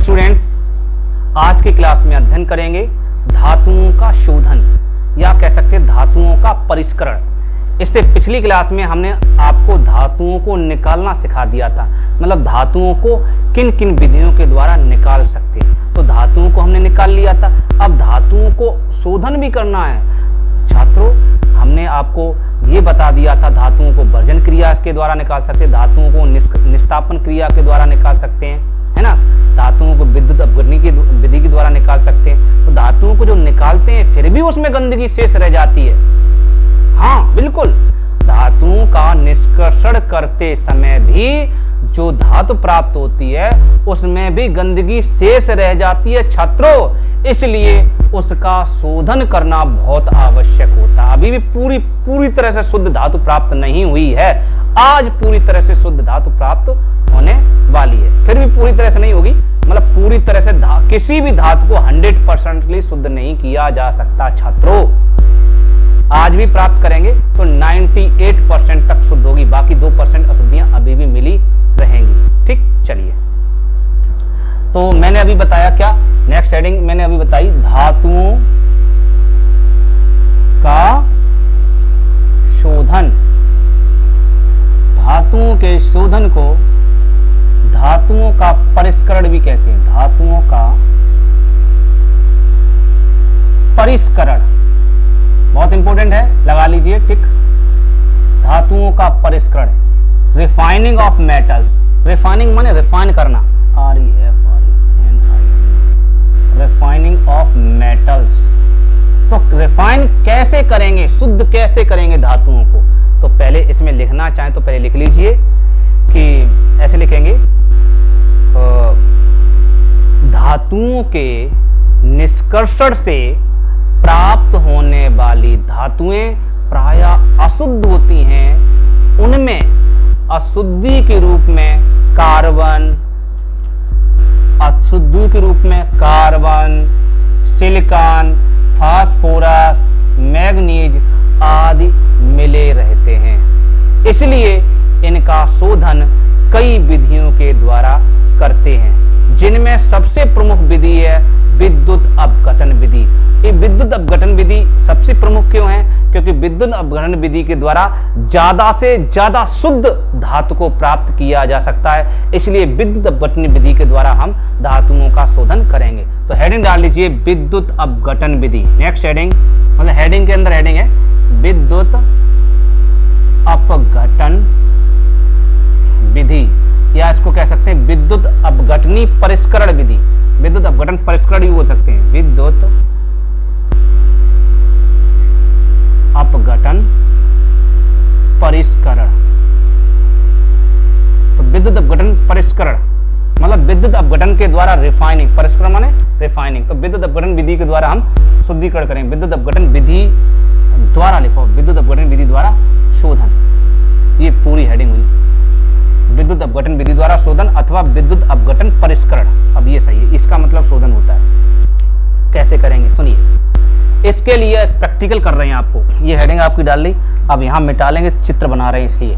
Students, आज की class में अध्ययन करेंगे धातुओं का शोधन या कह सकते हैं धातुओं का परिष्करण। इससे पिछली क्लास में हमने आपको धातुओं को निकालना सिखा दिया था, मतलब धातुओं को किन किन विधियों के द्वारा निकाल सकते हैं। तो धातुओं को हमने निकाल लिया था, अब धातुओं को शोधन भी करना है। छात्रों, हमने आपको ये बता दिया था धातुओं को भर्जन क्रिया के द्वारा निकाल सकते हैं, धातुओं को निस्तापन क्रिया के द्वारा निकाल सकते हैं, है ना। धातुओं को विद्युत अपघटनी की विधि के द्वारा निकाल सकते हैं। तो धातुओं को जो निकालते हैं फिर भी उसमें गंदगी शेष रह जाती है। हाँ बिल्कुल, धातुओं का निष्कर्षण करते समय भी जो धातु प्राप्त होती है उसमें भी गंदगी शेष रह जाती है छात्रों, इसलिए उसका शोधन करना बहुत आवश्यक होता है। अभी भी पूरी तरह से शुद्ध धातु प्राप्त नहीं हुई है, आज पूरी तरह से शुद्ध धातु प्राप्त होने वाली है। फिर भी पूरी तरह से नहीं होगी, मतलब पूरी तरह से किसी भी धातु को 100% शुद्ध नहीं किया जा सकता छात्रों। आज भी प्राप्त करेंगे तो 98% तक शुद्ध होगी, बाकी 2% अशुद्धियां अभी भी मिली रहेंगी। ठीक, चलिए। तो मैंने अभी बताया क्या, नेक्स्ट हेडिंग मैंने अभी बताई धातुओं का शोधन। धातुओं के शोधन को धातुओं का परिष्करण भी कहते हैं। धातुओं का परिष्करण बहुत इंपॉर्टेंट है, लगा लीजिए टिक। धातुओं का परिष्करण, रिफाइनिंग ऑफ मेटल्स। रिफाइनिंग माने रिफाइन करना, रिफाइनिंग ऑफ मेटल्स। तो रिफाइन कैसे करेंगे, शुद्ध कैसे करेंगे धातुओं को, तो पहले इसमें लिखना चाहें तो पहले लिख लीजिए कि ऐसे लिखेंगे, धातुओं के निष्कर्षण से प्राप्त होने वाली धातुएं प्रायः अशुद्ध होती हैं। उनमें अशुद्धि के रूप में कार्बन, अशुद्धि के रूप में कार्बन, सिलिकॉन, फास्फोरस, मैग्नीज आदि मिले रहते हैं। इसलिए इनका शोधन कई विधियों के द्वारा करते हैं, जिनमें सबसे प्रमुख विधि है विद्युत अपघटन विधि। ये विद्युत अपघटन विधि सबसे प्रमुख क्यों है? क्योंकि विद्युत अपघटन विधि के द्वारा ज्यादा से ज्यादा शुद्ध धातु को प्राप्त किया जा सकता है, इसलिए विद्युत अपघटन विधि के द्वारा हम धातुओं का शोधन करेंगे। तो हेडिंग डाल लीजिए विद्युत अपघटन विधि। नेक्स्ट हेडिंग, मतलब हेडिंग के अंदर हेडिंग है विद्युत अपघटन विधि, या इसको कह सकते हैं विद्युत अपघटनी परिष्करण विधि। विद्युत अपघटन परिष्करण भी बोल सकते हैं, विद्युत अपघटन परिष्करण। तो विद्युत अपघटन परिष्करण मतलब विद्युत अपघटन के द्वारा रिफाइनिंग, परिष्करण माने रिफाइनिंग। तो विद्युत अपघटन विधि के द्वारा हम शुद्धिकरण करेंगे। विद्युत अपघटन विधि द्वारा लिखो, विद्युत अपघटन विधि द्वारा शोधन, ये पूरी हेडिंग हुई। विद्युत अपघटन विधि द्वारा शोधन अथवा विद्युत अपघटन परिष्करण, अब ये सही है, इसका मतलब शोधन होता है। कैसे करेंगे सुनिए। इसके लिए प्रैक्टिकल कर रहे हैं आपको, ये हेडिंग आपकी डाल ली, अब यहाँ मिटा लेंगे, चित्र बना रहे हैं इसलिए।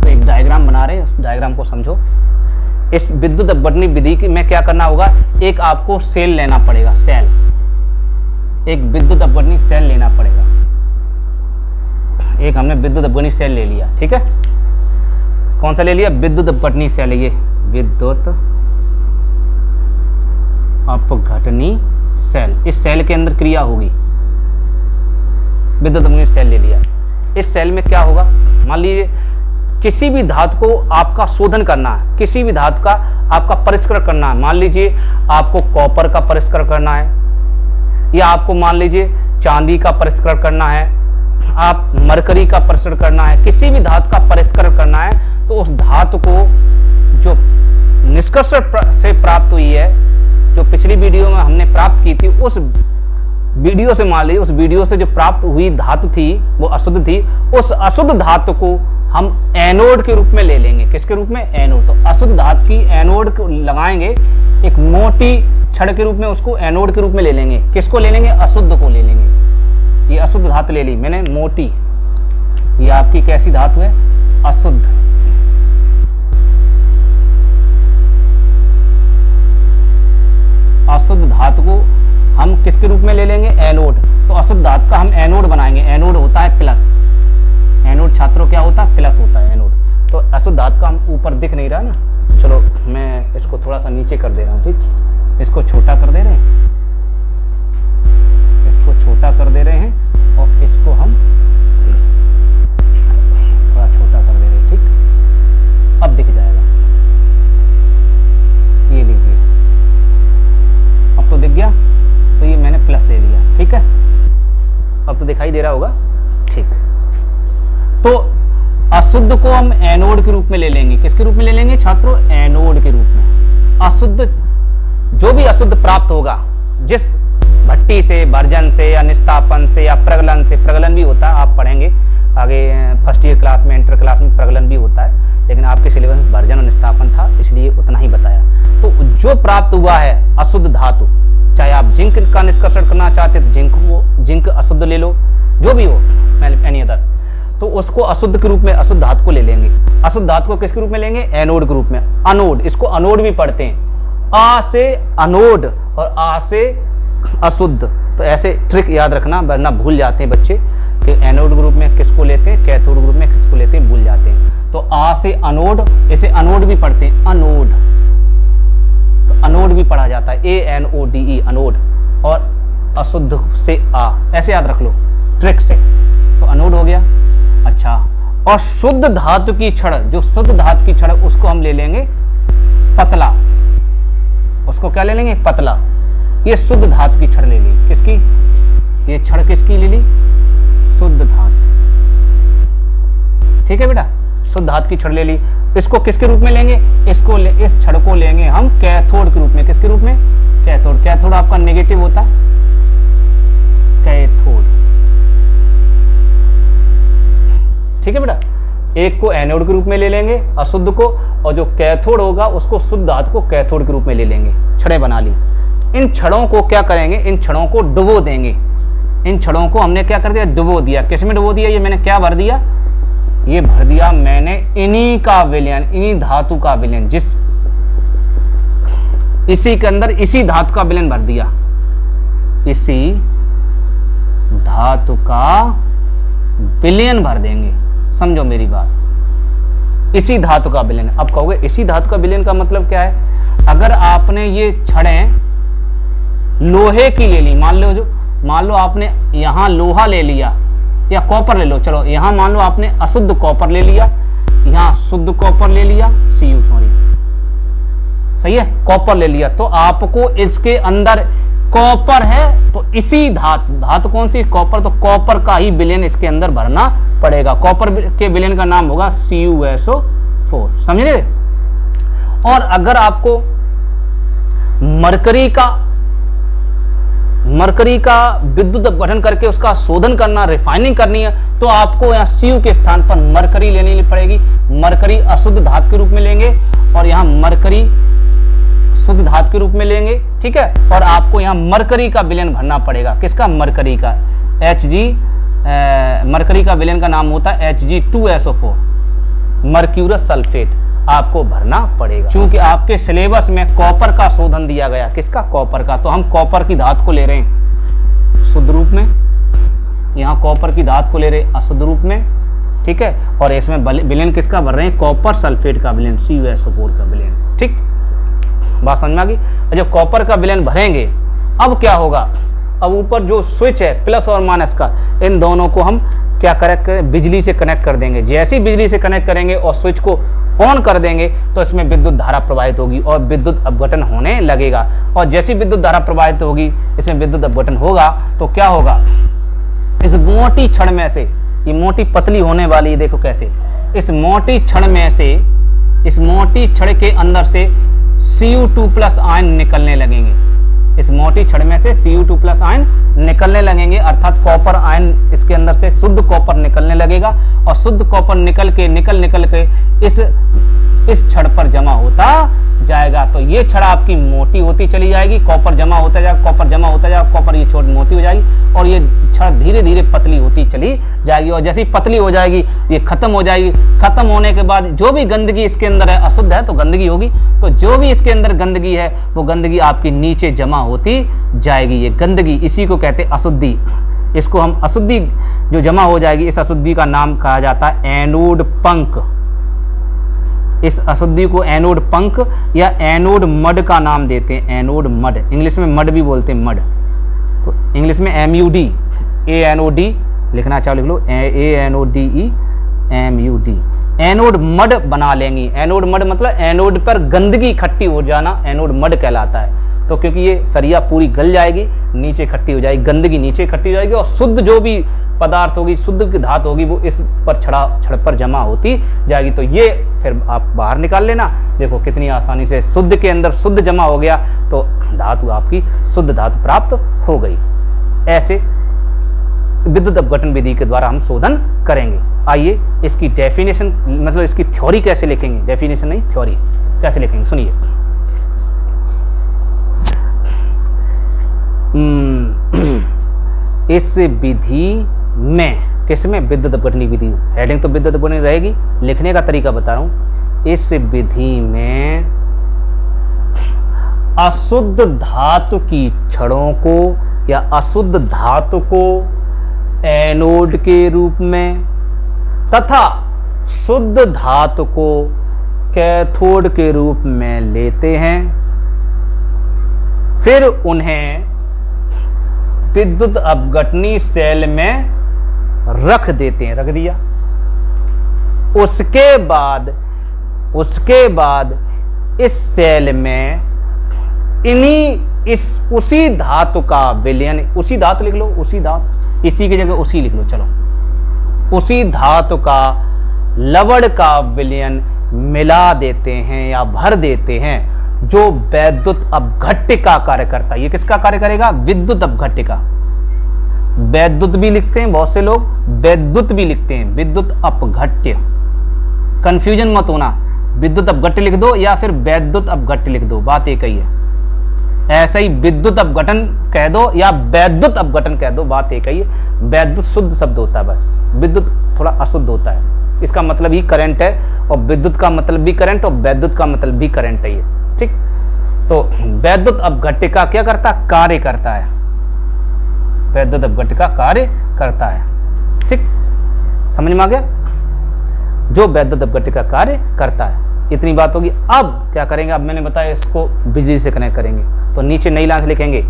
तो एक डायग्राम बना रहे हैं, उस डायग्राम को समझो। इस विद्युत अपघटन विधि में क्या करना होगा, एक आपको सेल लेना पड़ेगा, सेल, एक विद्युत अपघटन सेल लेना पड़ेगा। एक हमने विद्युत अपघटन सेल ले लिया, ठीक है। कौन सा ले लिया? विद्युत अपघटनी सेल। ये विद्युत अपघटनी सेल, इस सेल के अंदर क्रिया होगी। विद्युत अपघटनी सेल ले लिया। इस सेल में क्या होगा, मान लीजिए किसी भी धातु को आपका शोधन करना है, किसी भी धातु का आपका परिष्करण करना है। मान लीजिए आपको कॉपर का परिष्करण करना है, या आपको मान लीजिए चांदी का परिष्करण करना है, आप मरकरी का परिष्करण करना है, किसी भी धातु का परिष्करण करना है, तो उस धातु को जो निष्कर्षण से प्राप्त हुई है, जो पिछली वीडियो में हमने प्राप्त की थी, उस वीडियो से मान लीजिए उस वीडियो से जो प्राप्त हुई धातु थी वो अशुद्ध थी, उस अशुद्ध धातु को हम एनोड के रूप में ले लेंगे। किसके रूप में? एनोड। तो अशुद्ध धातु की एनोड को लगाएंगे, एक मोटी छड़ के रूप में उसको एनोड के रूप में ले लेंगे। किसको ले लेंगे? अशुद्ध को ले लेंगे। ये अशुद्ध धातु ले ली मैंने, मोटी। ये आपकी कैसी धातु है? अशुद्ध। धातु को हम किसके रूप में ले लेंगे, एनोड। तो अशुद्ध धातु का हम एनोड बनाएंगे। एनोड होता है प्लस, एनोड छात्रों क्या होता है, प्लस होता है एनोड। तो अशुद्ध धातु का हम ऊपर दिख नहीं रहा ना, चलो मैं इसको थोड़ा सा नीचे कर दे रहा हूँ, ठीक, इसको छोटा कर दे रहे हैं, इसको छोटा कर दे रहे हैं और इसको हम थोड़ा छोटा कर दे रहे हैं, ठीक, अब दिख जाएगा, ये लीजिए, अब तो दिख गया। तो ये मैंने प्लस ले लिया, ठीक है, अब तो दिखाई दे रहा होगा, ठीक। तो अशुद्ध को हम एनोड के रूप में ले लेंगे। किसके रूप में ले लेंगे छात्रों, एनोड के रूप में। अशुद्ध, जो भी अशुद्ध प्राप्त होगा जिस भट्टी से, भर्जन से या निस्तापन से या प्रगलन से, प्रगलन भी होता है, आप पढ़ेंगे आगे फर्स्ट ईयर क्लास में, इंटर क्लास में प्रगलन भी होता है, लेकिन आपके सिलेबस में भर्जन और निस्तापन था, इसलिए उतना ही बताया। तो जो प्राप्त हुआ है अशुद्ध धातु, चाहे आप जिंक का निष्कर्षण करना चाहते तो जिंक अशुद्ध ले लो, जो भी हो, एनी अदर, तो उसको अशुद्ध के रूप में अशुद्ध धातु को ले लेंगे। अशुद्ध धातु को किसके रूप में लेंगे, एनोड के रूप में। अनोड, इसको अनोड भी पढ़ते हैं, आ से अनोड और आ से अशुद्ध। तो ऐसे ट्रिक याद रखना, वरना भूल जाते हैं बच्चे कि एनोड ग्रुप में किसको लेते हैं, कैथोड ग्रुप में किसको लेते हैं, भूल जाते हैं। तो आ से अनोड, इसे अनोड भी पढ़ते हैं, अनोड, तो अनोड भी पढ़ा जाता है, ANODE अनोड, और अशुद्ध से आ, ऐसे याद रख लो ट्रिक से। तो अनोड हो गया। अच्छा, और शुद्ध धातु की छड़, जो शुद्ध धातु की छड़, उसको हम ले लेंगे पतला, उसको क्या ले लेंगे, पतला। ये शुद्ध धातु की छड़ ले ली, किसकी, ये छड़ किसकी ले ली, शुद्ध धातु, ठीक है बेटा, शुद्ध धातु की छड़ ले ली। इसको किसके रूप में लेंगे, इसको इस छड़ को लेंगे हम कैथोड के रूप में। किसके रूप में, कैथोड। कैथोड आपका नेगेटिव होता, कैथोड, ठीक है बेटा। एक को एनोड के रूप में ले लेंगे अशुद्ध को, और जो कैथोड होगा उसको शुद्ध धातु को कैथोड के रूप में ले लेंगे। छड़ें बना ली। इन छड़ों को क्या करेंगे, इन छड़ों को डुबो देंगे। इन छड़ों को हमने क्या कर दिया, डुबो दिया। किस में डुबो दिया, ये मैंने क्या भर दिया, ये भर दिया मैंने इन्हीं का विलयन, इन्हीं धातु का विलयन, जिस इसी के अंदर इसी धातु का विलयन भर दिया, इसी धातु का विलयन भर देंगे। समझो मेरी बात, इसी धातु का विलयन। अब कहोगे इसी धातु का विलयन का मतलब क्या है, अगर आपने ये छड़ें लोहे की ले ली, मान लो आपने यहां लोहा ले लिया या कॉपर ले लो, चलो यहां मान लो आपने अशुद्ध कॉपर ले लिया, यहां शुद्ध कॉपर ले लिया, सही है, कॉपर ले लिया, तो आपको इसके अंदर कॉपर है, तो इसी धातु कौन सी, कॉपर, तो कॉपर का ही विलयन इसके अंदर भरना पड़ेगा। कॉपर के विलयन का नाम होगा CuSO4, समझे। और अगर आपको मरकरी का विद्युत अपघटन करके उसका शोधन करना, रिफाइनिंग करनी है, तो आपको यहाँ Cu के स्थान पर मरकरी लेनी पड़ेगी। मरकरी अशुद्ध धातु के रूप में लेंगे और यहाँ मरकरी शुद्ध धातु के रूप में लेंगे, ठीक है। और आपको यहाँ मरकरी का विलयन भरना पड़ेगा। किसका, मरकरी का, मरकरी का विलयन का नाम होता है Hg2SO4, मर्क्यूरस सल्फेट, आपको भरना पड़ेगा। क्योंकि आपके सिलेबस में कॉपर का शोधन दिया गया, किसका, कॉपर का, तो हम कॉपर की धातु को ले रहे हैं शुद्ध रूप में, यहाँ कॉपर की धातु को ले रहे हैं अशुद्ध रूप में, ठीक है। और इसमें विलयन किसका भर रहे हैं, कॉपर सल्फेट का विलयन, CuSO4 का विलयन, ठीक, बात समझ में आ गई। जब कॉपर का विलयन भरेंगे, अब क्या होगा, अब ऊपर जो स्विच है प्लस और माइनस का, इन दोनों को हम क्या करें, बिजली से कनेक्ट कर देंगे। जैसे ही बिजली से कनेक्ट करेंगे और स्विच को ऑन कर देंगे, तो इसमें विद्युत धारा प्रवाहित होगी और विद्युत अपघटन होने लगेगा। और जैसी विद्युत धारा प्रवाहित होगी, इसमें विद्युत अपघटन होगा, तो क्या होगा, इस मोटी छड़ में से, ये मोटी पतली होने वाली है, देखो कैसे, इस मोटी छड़ में से, इस मोटी छड़ के अंदर से Cu2+ आयन निकलने लगेंगे। इस मोटी छड़ में से Cu2+ आयन निकलने लगेंगे, अर्थात कॉपर आयन इसके अंदर से शुद्ध कॉपर निकलने लगेगा, और शुद्ध कॉपर निकल के इस छड़ पर जमा होता जाएगा। तो ये छड़ आपकी मोटी होती चली जाएगी, कॉपर जमा होता जाएगा, कॉपर जमा होता जाएगा, कॉपर ये छोटी मोटी हो जाएगी, और ये छड़ धीरे धीरे पतली होती चली जाएगी और जैसे ही पतली हो जाएगी ये खत्म हो जाएगी। खत्म होने के बाद जो भी गंदगी इसके अंदर है, अशुद्ध है तो गंदगी होगी, तो जो भी इसके अंदर गंदगी है वो गंदगी आपकी नीचे जमा होती जाएगी। ये गंदगी, इसी को कहते हैं अशुद्धि। इसको हम अशुद्धि जो जमा हो जाएगी, इस अशुद्धि का नाम कहा जाता है एनोड पंक। इस अशुद्धि को एनोड पंक या एनोड मड का नाम देते हैं। एनोड मड, इंग्लिश में मड भी बोलते हैं, मड। तो इंग्लिश में MUD, ANOD लिखना चाहो लिख लो, ANODE MUD, एनोड मड बना लेंगी। एनोड मड मतलब एनोड पर गंदगी इकट्ठी हो जाना एनोड मड कहलाता है। तो क्योंकि ये सरिया पूरी गल जाएगी, नीचे इकट्ठी हो जाएगी, गंदगी नीचे इकट्ठी हो जाएगी और शुद्ध जो भी पदार्थ होगी, शुद्ध की धातु होगी, वो इस पर छड़ पर जमा होती जाएगी। तो ये फिर आप बाहर निकाल लेना। देखो कितनी आसानी से शुद्ध के अंदर शुद्ध जमा हो गया, तो धातु आपकी शुद्ध धातु प्राप्त हो गई। ऐसे विद्युत अपघटन विधि के द्वारा हम शोधन करेंगे। आइए इसकी डेफिनेशन, मतलब इसकी थ्योरी कैसे लिखेंगे, डेफिनेशन नहीं थ्योरी कैसे लिखेंगे, सुनिए। इस विधि में, किसमें, विद्युत अपघटन विधि, हेडिंग तो विद्युत अपघटन रहेगी, लिखने का तरीका बता रहा हूं। इस विधि में अशुद्ध धातु की छड़ों को या अशुद्ध धातु को एनोड के रूप में तथा शुद्ध धातु को कैथोड के रूप में लेते हैं, फिर उन्हें विद्युत अपघटनी सेल में रख देते हैं, रख दिया। उसके बाद इस सेल में उसी धातु का विलयन, उसी धातु लिख लो, उसी धातु, इसी की जगह उसी लिख लो, चलो, उसी धातु का लवण का विलयन मिला देते हैं या भर देते हैं, जो वैद्युत अपघट्य का कार्य करता है। ये किसका कार्य करेगा, विद्युत अपघट्य का। वैद्युत भी लिखते हैं बहुत से लोग, वैद्युत भी लिखते हैं, विद्युत अपघट्य, कंफ्यूजन मत होना। विद्युत अपघट्य लिख दो या फिर वैद्युत अपघट्य लिख दो, बात एक ही है। ऐसा ही विद्युत अपघटन कह दो या वैद्युत अपघटन कह दो, बात एक ही है। वैद्युत शुद्ध शब्द होता है बस, विद्युत थोड़ा अशुद्ध होता है। इसका मतलब ही करंट है, और विद्युत का मतलब भी करंट, और वैद्युत का मतलब भी करंट है ये, ठीक। तो वैद्युत अपघट्य का क्या करता है, कार्य करता है, वैद्युत अपघट्य का कार्य करता है, ठीक, समझ में आ गया, जो वैद्युत अपघट्य का कार्य करता है। इतनी बात होगी। अब क्या करेंगे, अब मैंने बताया इसको बिजली से कनेक्ट करेंगे, तो नीचे नई लाइन से लिखेंगे।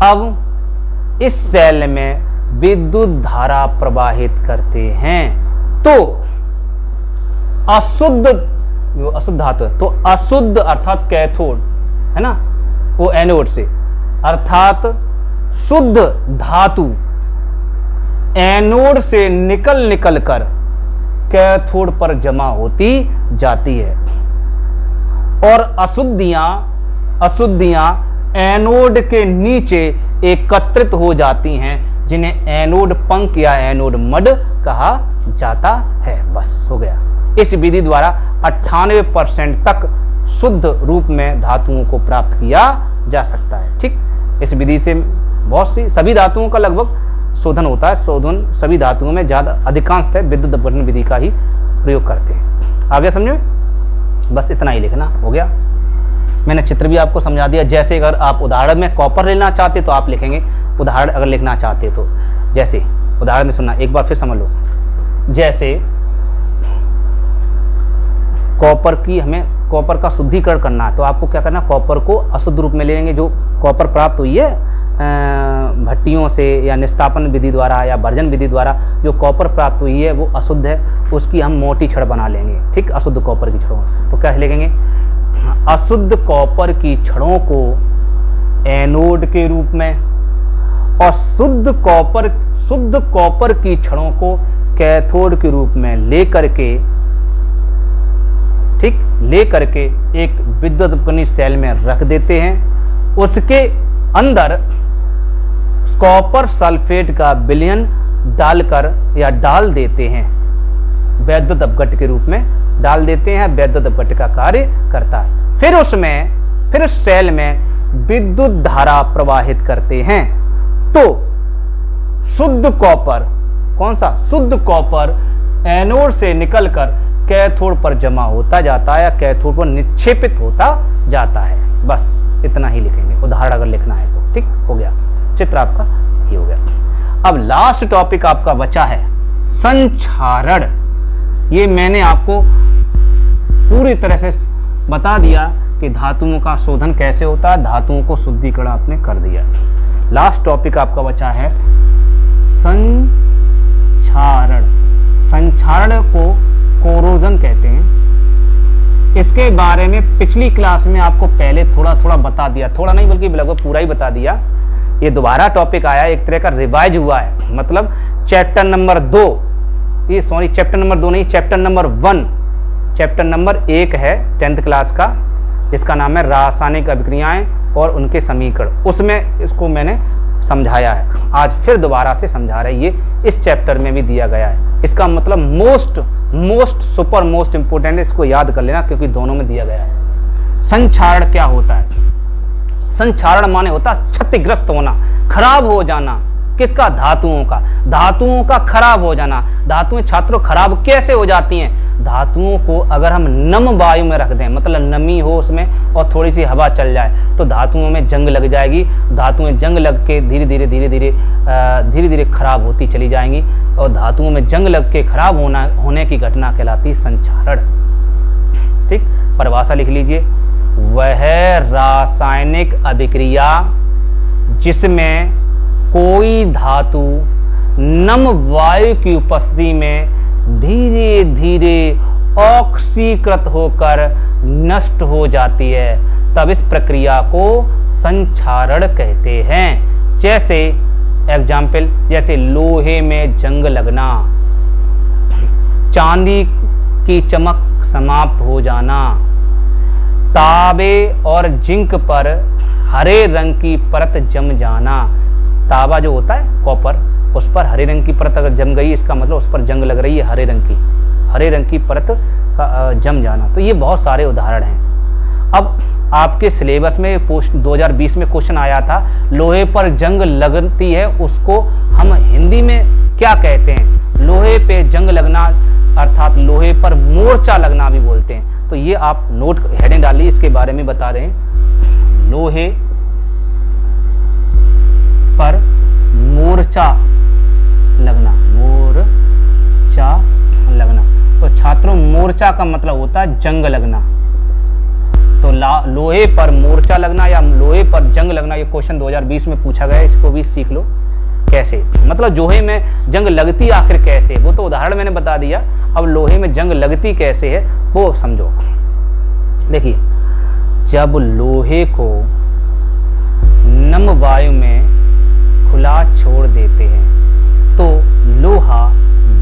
अब इस सेल में विद्युत धारा प्रवाहित करते हैं, तो अशुद्ध, जो अशुद्ध धातु है, तो अशुद्ध अर्थात कैथोड है ना, वो एनोड से, अर्थात शुद्ध धातु एनोड से निकल कर कैथोड पर जमा होती जाती है, और अशुद्धियां एनोड के नीचे एकत्रित हो जाती हैं, जिन्हें एनोड पंक या एनोड मड कहा जाता है। बस हो गया। इस विधि द्वारा 98% तक शुद्ध रूप में धातुओं को प्राप्त किया जा सकता है, ठीक। इस विधि से बहुत सी, सभी धातुओं का लगभग शोधन होता है। शोधन सभी धातुओं में ज्यादा, अधिकांशतः विद्युत अपघटन विधि का ही प्रयोग करते हैं। आगे समझो, बस इतना ही लिखना हो गया। मैंने चित्र भी आपको समझा दिया। जैसे अगर आप उदाहरण में कॉपर लेना चाहते तो आप लिखेंगे, उदाहरण अगर लिखना चाहते तो, जैसे उदाहरण में सुनना, एक बार फिर समझ लो। जैसे कॉपर की, हमें कॉपर का शुद्धिकरण करना है, तो आपको क्या करना, कॉपर को अशुद्ध रूप में लेंगे। जो कॉपर प्राप्त हुई है भट्टियों से या निस्तापन विधि द्वारा या भर्जन विधि द्वारा जो कॉपर प्राप्त हुई है वो अशुद्ध है, उसकी हम मोटी छड़ बना लेंगे, ठीक, अशुद्ध कॉपर की छड़ों। तो क्या लिखेंगे, अशुद्ध कॉपर की छड़ों को एनोड के रूप में, और शुद्ध कॉपर की छड़ों को कैथोड के रूप में लेकर के, ठीक, लेकर के एक विद्युत अपघटनी सेल में रख देते हैं। उसके अंदर कॉपर सल्फेट का विलयन डालकर या डाल देते हैं, वैद्युत अपघट्य के रूप में डाल देते हैं, वैद्युत अपघट्य का कार्य करता है। फिर उस सेल में विद्युत धारा प्रवाहित करते हैं, तो शुद्ध कॉपर कौन सा? शुद्ध कॉपर एनोड से निकलकर कैथोड पर जमा होता जाता है या कैथोड पर निक्षेपित होता जाता है। बस इतना ही लिखेंगे, उदाहरण अगर लिखना है तो। ठीक हो गया, चित्र आपका ये हो गया। अब लास्ट टॉपिक आपका बचा है संक्षारण। ये मैंने आपको पूरी तरह से बता दिया कि धातुओं का शोधन कैसे होता है, धातुओं को शुद्धिकरण आपने कर दिया। लास्ट टॉपिक आपका बचा है संक्षारण। संक्षारण को कोरोजन कहते हैं। इसके बारे में पिछली क्लास में आपको पहले थोड़ा थोड़ा बता दिया, थोड़ा नहीं बल्कि लगभग पूरा ही बता दिया। ये दोबारा टॉपिक आया, एक तरह का रिवाइज हुआ है, मतलब चैप्टर नंबर 2, ये सॉरी चैप्टर नंबर 2 नहीं, चैप्टर नंबर 1, चैप्टर नंबर 1 है 10th क्लास का, जिसका नाम है रासायनिक अभिक्रियाएं और उनके समीकरण। उसमें इसको मैंने समझाया है, आज फिर दोबारा से समझा रहे। ये इस चैप्टर में भी दिया गया है। इसका मतलब मोस्ट सुपर मोस्ट इंपोर्टेंट, इसको याद कर लेना क्योंकि दोनों में दिया गया है। संक्षारण क्या होता है? संक्षारण माने होता है क्षतिग्रस्त होना, खराब हो जाना। किसका? धातुओं का। धातुओं का खराब हो जाना। धातुएं छात्रों खराब कैसे हो जाती हैं? धातुओं को अगर हम नम वायु में रख दें, मतलब नमी हो उसमें और थोड़ी सी हवा चल जाए, तो धातुओं में जंग लग जाएगी। धातुएं जंग लग के धीरे धीरे खराब होती चली जाएंगी और धातुओं में जंग लग के खराब होने की घटना कहलाती है संक्षारण। ठीक, परिभाषा लिख लीजिए। वह रासायनिक अभिक्रिया जिसमें कोई धातु नम वायु की उपस्थिति में धीरे धीरे ऑक्सीकृत होकर नष्ट हो जाती है, तब इस प्रक्रिया को संक्षारण कहते हैं। जैसे एग्जाम्पल, जैसे लोहे में जंग लगना, चांदी की चमक समाप्त हो जाना, तांबे और जिंक पर हरे रंग की परत जम जाना। तांबा जो होता है कॉपर, उस पर हरे रंग की परत अगर जम गई, इसका मतलब उस पर जंग लग रही है, हरे रंग की परत का जम जाना। तो ये बहुत सारे उदाहरण हैं। अब आपके सिलेबस में 2020 में क्वेश्चन आया था, लोहे पर जंग लगती है उसको हम हिंदी में क्या कहते हैं? लोहे पे जंग लगना अर्थात लोहे पर मोर्चा लगना भी बोलते हैं। तो ये आप नोट हेडिंग डालिए, इसके बारे में बता रहे हैं। लोहे पर मोर्चा लगना, तो छात्रों मोर्चा का मतलब होता है जंग लगना। तो लोहे पर मोर्चा लगना या लोहे पर जंग लगना, ये क्वेश्चन 2020 में पूछा गया है, इसको भी सीख लो कैसे, मतलब लोहे में जंग लगती आखिर कैसे, वो तो उदाहरण मैंने बता दिया। अब लोहे में जंग लगती कैसे है वो समझो। देखिए, जब लोहे को नम वायु में खुला छोड़ देते हैं तो लोहा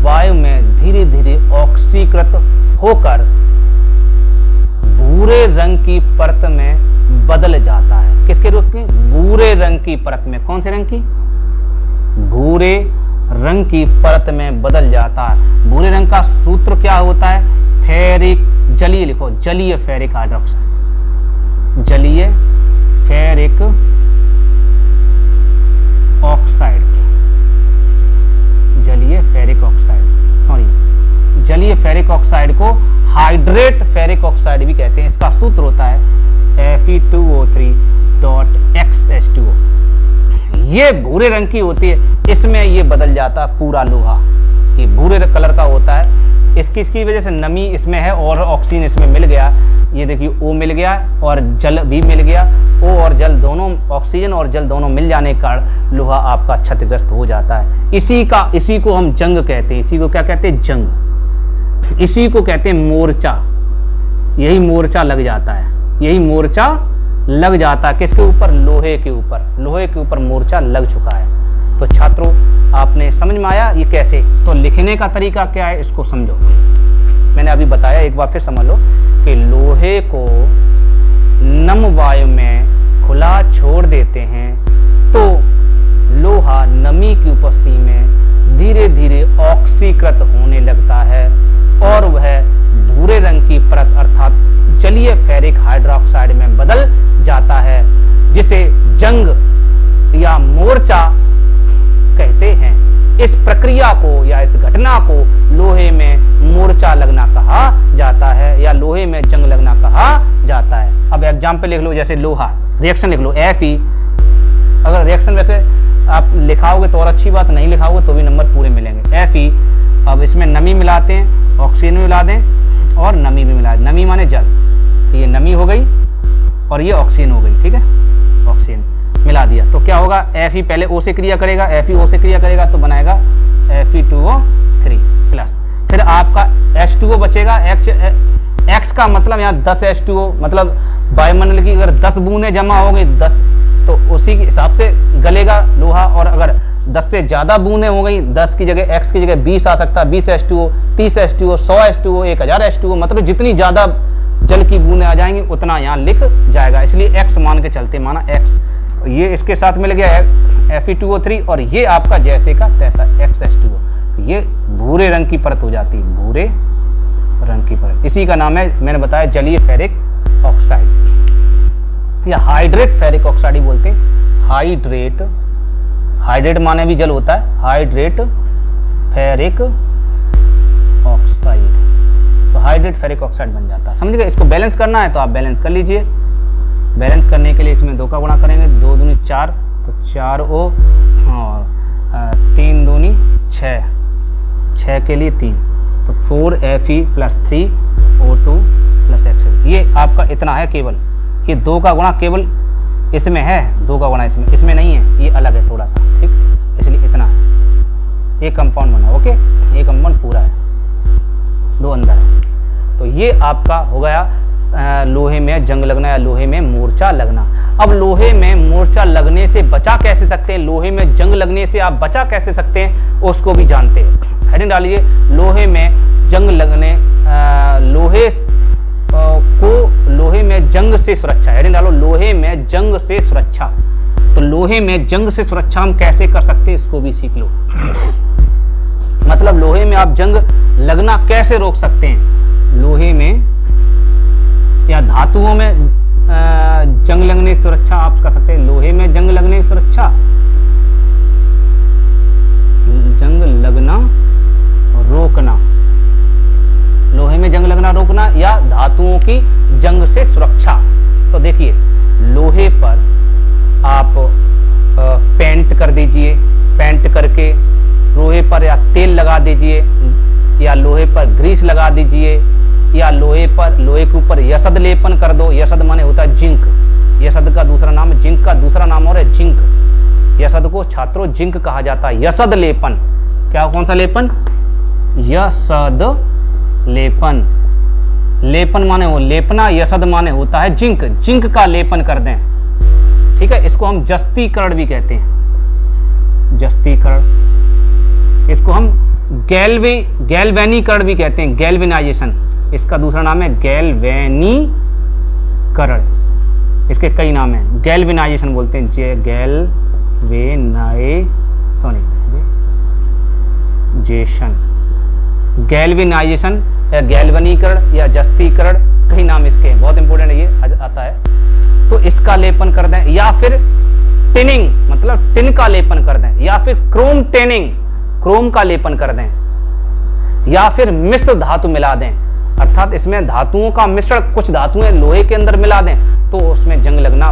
वायु में धीरे धीरे ऑक्सीकृत होकर भूरे रंग की परत में बदल जाता है। किसके रूप में? भूरे रंग की परत में। कौन से रंग की? भूरे रंग की परत में बदल जाता है। भूरे रंग का सूत्र क्या होता है? फेरिक, जलीय लिखो, जलीय फेरिक हाइड्रोक्साइड, जलीय फेरिक ऑक्साइड, जलीय फेरिक ऑक्साइड, सॉरी जलीय फेरिक ऑक्साइड को हाइड्रेट फेरिक ऑक्साइड भी कहते हैं। इसका सूत्र होता है Fe2O3.XH2O। ये भूरे रंग की होती है, इसमें ये बदल जाता है पूरा लोहा, ये भूरे कलर का होता है। इसकी वजह से नमी इसमें है और ऑक्सीजन इसमें मिल गया। ये देखिए O मिल गया और जल भी मिल गया। O और जल दोनों, ऑक्सीजन और जल दोनों मिल जाने के कारण लोहा आपका क्षतिग्रस्त हो जाता है। इसी को हम जंग कहते हैं। इसी को क्या कहते हैं? जंग। इसी को कहते हैं मोर्चा। यही मोर्चा लग जाता है, यही मोर्चा लग जाता है। किसके ऊपर? लोहे के ऊपर। लोहे के ऊपर मोर्चा लग चुका है। तो छात्रों, आपने समझ में आया ये कैसे? तो लिखने का तरीका क्या है इसको समझो। मैंने अभी बताया, एक बार फिर समझ लो कि लोहे को नम वायु में खुला छोड़ देते हैं तो लोहा नमी की उपस्थिति में धीरे धीरे ऑक्सीकृत होने लगता है और वह भूरे रंग की परत अर्थात जलीय फेरिक हाइड्रोक्साइड में बदल जाता है, जिसे जंग या मोर्चा कहते हैं। इस प्रक्रिया को या इस घटना को लोहे में मूर्छा लगना कहा जाता है या लोहे में जंग लगना कहा जाता है। अब एग्जाम्पल लिख लो, जैसे लोहा, रिएक्शन लिख लो Fe। अगर रिएक्शन वैसे आप लिखाओगे तो और अच्छी बात, नहीं लिखाओगे तो भी नंबर पूरे मिलेंगे। Fe, अब इसमें नमी मिलाते हैं, ऑक्सीजन मिला दें और नमी भी मिला दें। नमी माने जल, तो ये नमी हो गई और ये ऑक्सीजन हो गई, ठीक है, ऑक्सीजन मिला दिया तो क्या होगा, Fe पहले O से क्रिया करेगा, Fe O से क्रिया करेगा तो बनाएगा Fe2O3 प्लस, फिर आपका H2O बचेगा। X का मतलब यहाँ 10 H2O, मतलब वायुमंडल की अगर 10 बूंदें जमा हो गई 10, तो उसी के हिसाब से गलेगा लोहा। और अगर 10 से ज़्यादा बूंदें हो गई, 10 की जगह X की जगह 20 आ सकता है, 20 H2O, 30 H2O, 100 H2O, 1000 H2O, मतलब जितनी ज़्यादा जल की बूंदें आ जाएंगी उतना यहाँ लिख जाएगा, इसलिए X मान के चलते, माना X। ये इसके साथ मिल गया Fe2O3 और ये आपका जैसे का तैसा XH2O, ये भूरे रंग की परत हो जाती है, भूरे रंग की परत। इसी का नाम है, मैंने बताया, जलीय फेरिक ऑक्साइड या हाइड्रेट फेरिक ऑक्साइड ही बोलते हैं। हाइड्रेट, हाइड्रेट माने भी जल होता है, हाइड्रेट फेरिक ऑक्साइड, तो हाइड्रेट फेरिक ऑक्साइड बन जाता है। समझ गए। इसको बैलेंस करना है तो आप बैलेंस कर लीजिए। बैलेंस करने के लिए इसमें 2 का गुणा करेंगे, 2 दूनी 4, तो 4O और 3 दूनी 6, 6 के लिए 3, तो 4Fe + 3O2 + X। ये आपका इतना है केवल, ये 2 का गुणा केवल इसमें है, 2 का गुणा इसमें नहीं है, ये अलग है थोड़ा सा, ठीक, इसलिए इतना है। ये कंपाउंड बना, ओके, ये कंपाउंड पूरा है, 2 अंदर है। तो ये आपका हो गया लोहे में जंग लगना या लोहे में मूर्छा लगना। अब लोहे में मूर्छा लगने से बचा कैसे सकते हैं, लोहे में जंग लगने से आप बचा कैसे सकते हैं, उसको भी जानते हैं। हेडिंग डालिए, लोहे में जंग लगने, लोहे को लोहे में जंग से सुरक्षा। हेडिंग डालो, लोहे में जंग से सुरक्षा। तो लोहे में जंग से सुरक्षा हम कैसे कर सकते हैं, इसको भी सीख लो। मतलब लोहे में आप जंग लगना कैसे रोक सकते हैं, लोहे में या धातुओं में जंग लगने की सुरक्षा आप कर सकते हैं। लोहे में जंग लगने की सुरक्षा, जंग लगना रोकना, लोहे में जंग लगना रोकना या धातुओं की जंग से सुरक्षा। तो देखिए, लोहे पर आप पेंट कर दीजिए, पेंट करके लोहे पर या तेल लगा दीजिए या लोहे पर ग्रीस लगा दीजिए या लोहे के ऊपर यशद लेपन कर दो। यशद माने होता है जिंक, यशद का दूसरा नाम, जिंक का दूसरा नाम और है जिंक। यशद को छात्रों जिंक कहा जाता है। यशद लेपन, क्या, कौन सा लेपन, यशद लेपन। लेपन माने हो लेपना, यशद माने होता है जिंक, जिंक का लेपन कर दें, ठीक है। इसको हम जस्तीकरण भी कहते हैं, जस्तीकरण। इसको हम गैल्वेनीकरण भी कहते हैं, गैल्वेनाइजेशन। इसका दूसरा नाम है गैल्वेनीकरण, इसके कई नाम हैं, गैल्वेनाइजेशन बोलते हैं, गैल्वेनाइजेशन या गैल्वेनीकरण या जस्तीकरण, कई नाम इसके हैं, बहुत इंपॉर्टेंट है, ये आता है। तो इसका लेपन कर दें या फिर टिनिंग, मतलब टिन का लेपन कर दें, या फिर क्रोम टेनिंग, क्रोम का लेपन कर दें, या फिर मिश्र धातु मिला दें, अर्थात इसमें धातुओं का मिश्रण, कुछ धातुएं लोहे के अंदर मिला दें तो उसमें जंग लगना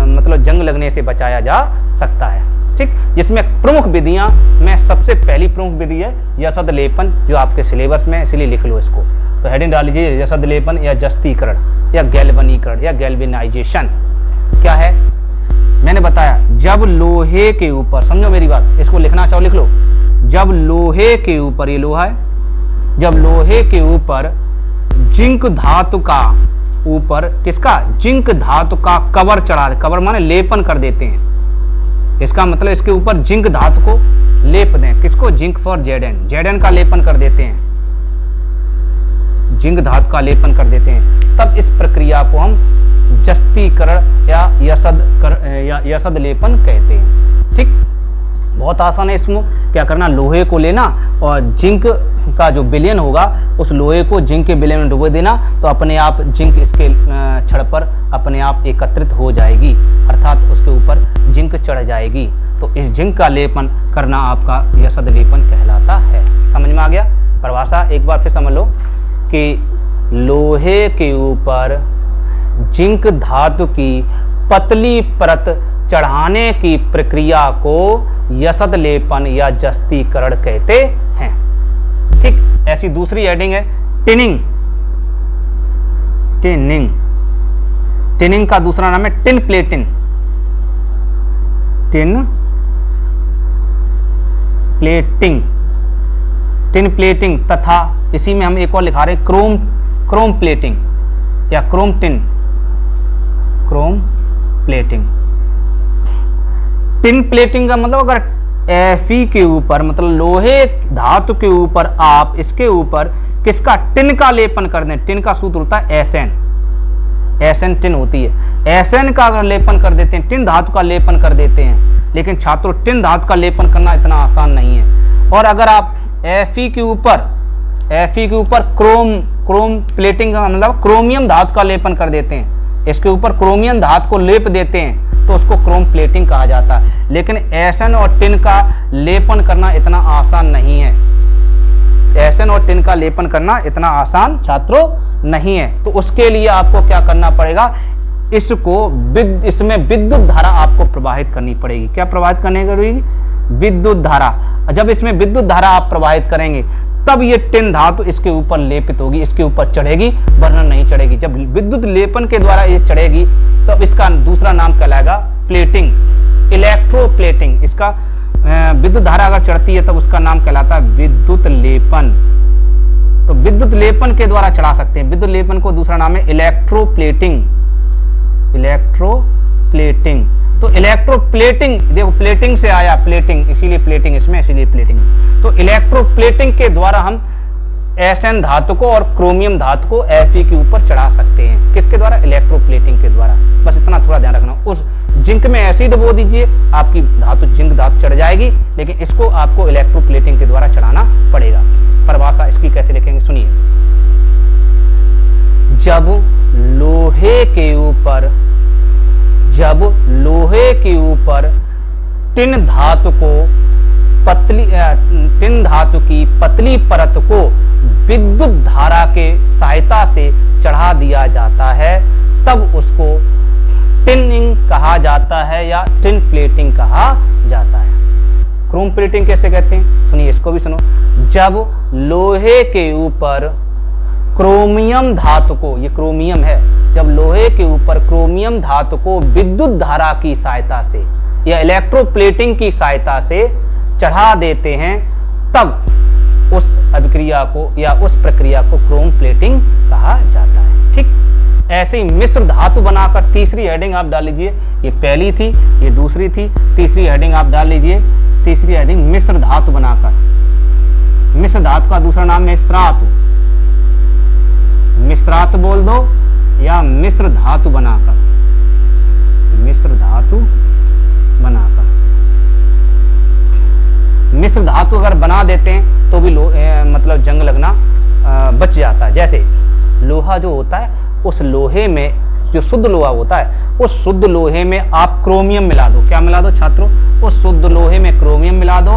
मतलब जंग लगने से बचाया जा सकता है, ठीक। जिसमें प्रमुख विधियां में सबसे पहली प्रमुख विधि है यशद लेपन, जो आपके सिलेबस में, इसलिए लिख लो इसको। तो हेडिंग डाल लीजिए, यशद लेपन या जस्तीकरण या गैल्वेनीकरण या गैल्वेनाइजेशन। क्या है, मैंने बताया, जब लोहे के ऊपर, समझो मेरी बात, इसको लिखना चाहो लिख लो, जब लोहे के ऊपर, ये लोहा है, जब लोहे के ऊपर जिंक धातु का, ऊपर किसका, जिंक धातु का कवर चढ़ा, कवर माने लेपन कर देते हैं, इसका मतलब इसके ऊपर जिंक धातु को लेप दें, किसको, जिंक फॉर जेडन, जेडन का लेपन कर देते हैं, जिंक धातु का लेपन कर देते हैं, तब इस प्रक्रिया को हम जस्तीकरण या यशद लेपन कहते हैं, ठीक। बहुत आसान है इसमें। क्या करना, लोहे को लेना और जिंक का जो विलयन होगा उस लोहे को जिंक के विलयन में डुबो देना, तो अपने आप जिंक इसके छड़ पर अपने आप एकत्रित हो जाएगी, अर्थात उसके ऊपर जिंक चढ़ जाएगी। तो इस जिंक का लेपन करना आपका यसद लेपन कहलाता है। समझ में आ गया? परिभाषा एक बार फिर समझ लो कि लोहे के ऊपर जिंक धातु की पतली परत चढ़ाने की प्रक्रिया को यसद लेपन या जस्तीकरण कहते हैं। ठीक, ऐसी दूसरी हेडिंग है टिनिंग। टिनिंग, टिनिंग का दूसरा नाम है tin plating. Tin plating, tin plating तथा इसी में हम एक और लिखा रहे हैं क्रोम प्लेटिंग या क्रोम प्लेटिंग। टिन प्लेटिंग का मतलब अगर Fe के ऊपर, मतलब लोहे धातु के ऊपर आप इसके ऊपर किसका, टिन का लेपन कर दें। टिन का सूत्र होता है Sn टिन होती है। Sn का अगर लेपन कर देते हैं, टिन धातु का लेपन कर देते हैं, लेकिन छात्रों टिन धातु का लेपन करना इतना आसान नहीं है। और अगर आप Fe के ऊपर क्रोम प्लेटिंग का मतलब क्रोमियम धातु का लेपन कर देते हैं, इसके ऊपर क्रोमियम धातु को लेप देते हैं, तो उसको क्रोम प्लेटिंग कहा जाता है। लेकिन Sn और टिन का लेपन करना इतना आसान नहीं है। Sn और टिन का लेपन करना इतना आसान छात्रों नहीं है। तो उसके लिए आपको क्या करना पड़ेगा, इसमें विद्युत धारा आपको प्रवाहित करनी पड़ेगी। क्या प्रवाहित करनी पड़ेगी? विद्युत धारा। जब इसमें विद्युत धारा आप प्रवाहित करेंगे तब ये टिन धातु इसके ऊपर लेपित होगी, इसके ऊपर चढ़ेगी, वरना नहीं चढ़ेगी। जब विद्युत लेपन के द्वारा ये चढ़ेगी तब इसका दूसरा नाम कहलाएगा प्लेटिंग, इलेक्ट्रोप्लेटिंग। इसका विद्युत धारा अगर चढ़ती है तब उसका नाम कहलाता है विद्युत लेपन। तो विद्युत लेपन के द्वारा चढ़ा सकते हैं। विद्युत लेपन को दूसरा नाम है इलेक्ट्रोप्लेटिंग। तो इलेक्ट्रोप्लेटिंग, देखो प्लेटिंग से आया प्लेटिंग, इसीलिए प्लेटिंग इसमें, इसीलिए प्लेटिंग। तो इलेक्ट्रोप्लेटिंग के द्वारा हम Sn धातु को और क्रोमियम धातु को Fe के ऊपर चढ़ा सकते हैं। किसके द्वारा? इलेक्ट्रोप्लेटिंग के द्वारा। बस इतना थोड़ा ध्यान रखना। उस जिंक में ऐसे ही डुबो दीजिए, आपकी धातु जिंक धातु चढ़ जाएगी, लेकिन इसको आपको इलेक्ट्रोप्लेटिंग के द्वारा चढ़ाना पड़ेगा। परिभाषा इसकी कैसे लिखेंगे सुनिए। जब लोहे के ऊपर टिन धातु की पतली परत को विद्युत धारा के सहायता से चढ़ा दिया जाता है, तब उसको टिनिंग कहा जाता है या टिन प्लेटिंग कहा जाता है। क्रोम प्लेटिंग कैसे कहते हैं सुनिए, इसको भी सुनो। जब लोहे के ऊपर क्रोमियम धातु को, ये क्रोमियम है, जब लोहे के ऊपर क्रोमियम धातु को विद्युत धारा की सहायता से या इलेक्ट्रोप्लेटिंग की सहायता से चढ़ा देते हैं, तब उस अभिक्रिया को या उस प्रक्रिया को क्रोम प्लेटिंग कहा जाता है। ठीक, ऐसे ही मिश्र धातु बनाकर तीसरी हेडिंग आप डाल लीजिए। ये पहली थी, ये दूसरी थी, तीसरी हेडिंग आप डाल लीजिए। तीसरी हेडिंग मिश्र धातु बनाकर। मिश्र धातु का दूसरा नाम है मिश्रात बोल दो या मिश्र धातु बनाकर। मिश्र धातु बनाकर, मिश्र धातु अगर बना देते हैं तो भी मतलब जंग लगना बच जाता है। जैसे लोहा जो होता है, उस लोहे में जो शुद्ध लोहा होता है, उस शुद्ध लोहे में आप क्रोमियम मिला दो। क्या मिला दो छात्रों? उस शुद्ध लोहे में क्रोमियम मिला दो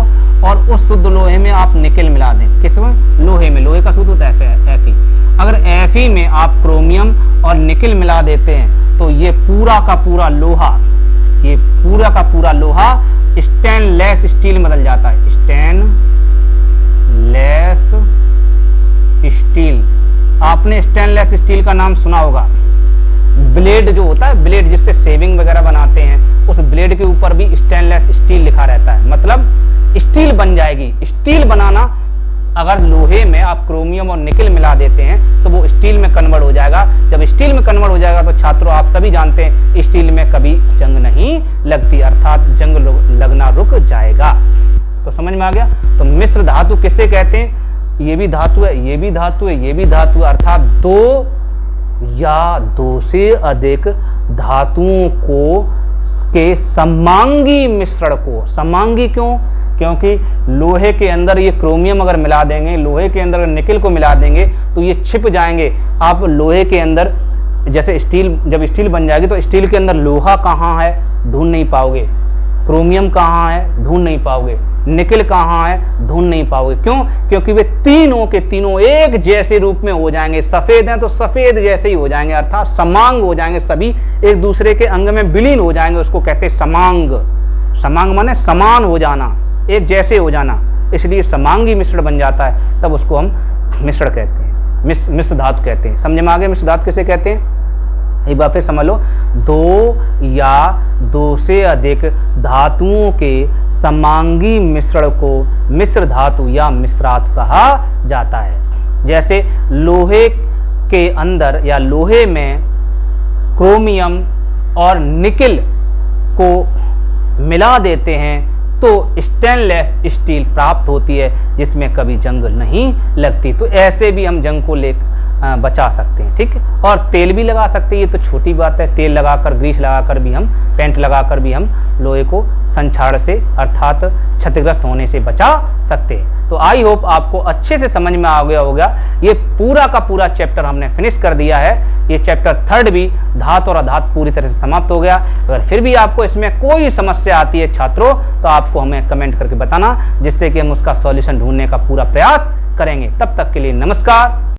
और उस शुद्ध लोहे में आप निकेल मिला दें। किसमें? लोहे में। लोहे का सूत्र होता है Fe। अगर Fe में आप क्रोमियम और निकेल मिला देते हैं तो ये पूरा का पूरा लोहा, ये पूरा का पूरा लोहा स्टेनलेस स्टील में बदल जाता है। स्टेनलेस स्टील, आपने स्टेनलेस स्टील का नाम सुना होगा। ब्लेड जो होता है, ब्लेड जिससे सेविंग वगैरह बनाते हैं, उस ब्लेड के ऊपर भी स्टेनलेस स्टील लिखा रहता है, मतलब स्टील बन जाएगी। स्टील बनाना, अगर लोहे में आप क्रोमियम और निकेल मिला देते हैं तो वो स्टील में कन्वर्ट हो जाएगा। जब स्टील में कन्वर्ट हो जाएगा तो छात्रों आप सभी जानते हैं स्टील में कभी जंग नहीं लगती, अर्थात जंग लगना रुक जाएगा। तो समझ में आ गया? तो मिश्र धातु किसे कहते हैं? ये भी धातु है, ये भी धातु है, ये भी धातु है, अर्थात दो या दो से अधिक धातुओं को के समांगी मिश्रण को, समांगी क्यों, क्योंकि लोहे के अंदर ये क्रोमियम अगर मिला देंगे, लोहे के अंदर निकल को मिला देंगे तो ये छिप जाएंगे। आप लोहे के अंदर जैसे स्टील, जब स्टील बन जाएगी तो स्टील के अंदर लोहा कहाँ है ढूंढ नहीं पाओगे, क्रोमियम कहाँ है ढूंढ नहीं पाओगे, निकल कहाँ है ढूंढ नहीं पाओगे। क्यों? क्योंकि वे तीनों के तीनों एक जैसे रूप में हो जाएंगे। सफेद हैं तो सफेद जैसे ही हो जाएंगे, अर्थात समांग हो जाएंगे, सभी एक दूसरे के अंग में विलीन हो जाएंगे। उसको कहते हैं समांग। समांग माने समान हो जाना, एक जैसे हो जाना, इसलिए समांगी मिश्रण बन जाता है, तब उसको हम मिश्रण कहते हैं, मिश्र धातु कहते हैं। समझ में आ गया मिश्र धातु किसे कहते हैं? एक बार फिर समझ लो, दो या दो से अधिक धातुओं के समांगी मिश्रण को मिश्र धातु या मिश्रात कहा जाता है। जैसे लोहे के अंदर या लोहे में क्रोमियम और निकल को मिला देते हैं तो स्टेनलेस स्टील प्राप्त होती है, जिसमें कभी जंग नहीं लगती। तो ऐसे भी हम जंग को बचा सकते हैं, ठीक है। और तेल भी लगा सकते हैं, ये तो छोटी बात है। तेल लगाकर, ग्रीस लगाकर भी हम, पेंट लगाकर भी हम लोहे को संक्षारण से अर्थात क्षतिग्रस्त होने से बचा सकते हैं। तो आई होप आपको अच्छे से समझ में आ गया होगा। ये पूरा का पूरा चैप्टर हमने फिनिश कर दिया है। ये चैप्टर 3 भी धातु और अधातु पूरी तरह से समाप्त हो गया। अगर फिर भी आपको इसमें कोई समस्या आती है छात्रों, तो आपको हमें कमेंट करके बताना, जिससे कि हम उसका सॉल्यूशन ढूंढने का पूरा प्रयास करेंगे। तब तक के लिए नमस्कार।